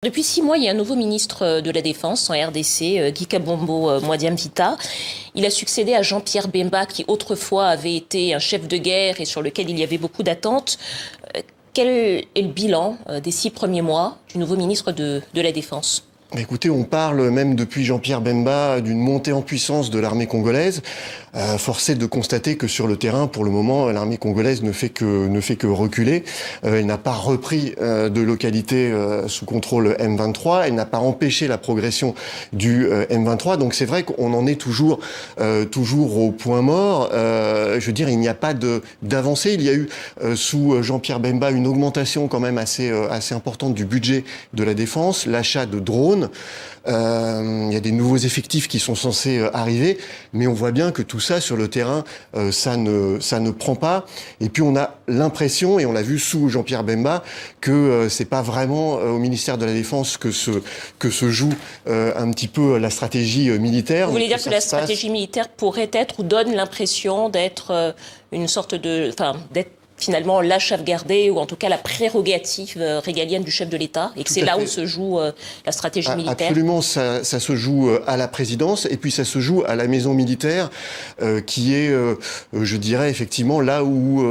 Depuis 6 mois, il y a un nouveau ministre de la Défense en RDC, Guy Kabombo Mwadiambita. Il a succédé à Jean-Pierre Bemba, qui autrefois avait été un chef de guerre et sur lequel il y avait beaucoup d'attentes. Quel est le bilan des 6 premiers mois du nouveau ministre de la Défense ? Écoutez, on parle même depuis Jean-Pierre Bemba d'une montée en puissance de l'armée congolaise. Force est de constater que sur le terrain, pour le moment, l'armée congolaise ne fait que reculer. Elle n'a pas repris de localité sous contrôle M23. Elle n'a pas empêché la progression du M23. Donc c'est vrai qu'on en est toujours au point mort. Je veux dire, il n'y a pas d'avancée. Il y a eu sous Jean-Pierre Bemba une augmentation quand même assez importante du budget de la défense, l'achat de drones. Il y a des nouveaux effectifs qui sont censés arriver, mais on voit bien que tout ça sur le terrain, ça ne prend pas. Et puis on a l'impression, et on l'a vu sous Jean-Pierre Bemba, que c'est pas vraiment au ministère de la Défense que se joue un petit peu la stratégie militaire. Vous voulez dire que la stratégie militaire pourrait être ou donne l'impression d'être une sorte d'être finalement la chef gardée, ou en tout cas la prérogative régalienne du chef de l'État, et que c'est là où se joue la stratégie militaire? Absolument, ça se joue à la présidence, et puis ça se joue à la maison militaire, qui est, je dirais effectivement, là où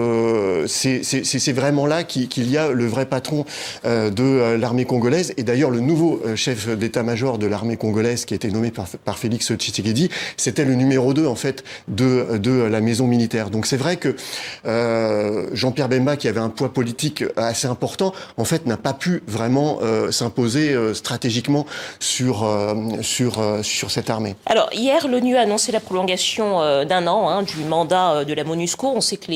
c'est vraiment là qu'il y a le vrai patron de l'armée congolaise. Et d'ailleurs, le nouveau chef d'état-major de l'armée congolaise, qui a été nommé par Félix Tshisekedi, c'était le numéro 2, en fait, de la maison militaire. Donc c'est vrai que Jean-Pierre Bemba, qui avait un poids politique assez important, en fait, n'a pas pu vraiment s'imposer stratégiquement sur cette armée. Alors, hier, l'ONU a annoncé la prolongation d'un an du mandat de la MONUSCO. On sait que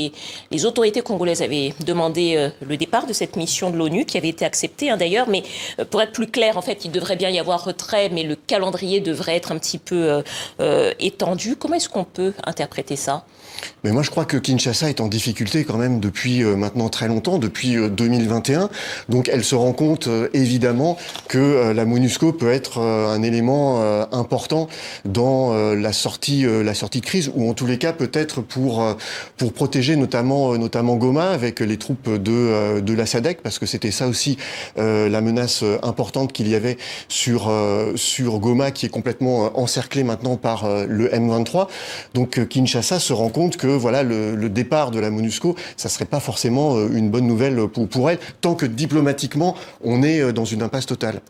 les autorités congolaises avaient demandé le départ de cette mission de l'ONU, qui avait été acceptée d'ailleurs. Mais pour être plus clair, en fait, il devrait bien y avoir retrait, mais le calendrier devrait être un petit peu étendu. Comment est-ce qu'on peut interpréter ça ? Mais moi, je crois que Kinshasa est en difficulté quand même depuis maintenant très longtemps, depuis 2021. Donc, elle se rend compte évidemment que la MONUSCO peut être un élément important dans la sortie de crise, ou en tous les cas peut-être pour protéger notamment Goma avec les troupes de la SADC, parce que c'était ça aussi la menace importante qu'il y avait sur Goma, qui est complètement encerclée maintenant par le M23. Donc, Kinshasa se rend compte que voilà, le départ de la MONUSCO, ça serait pas forcément une bonne nouvelle pour elle, tant que diplomatiquement on est dans une impasse totale.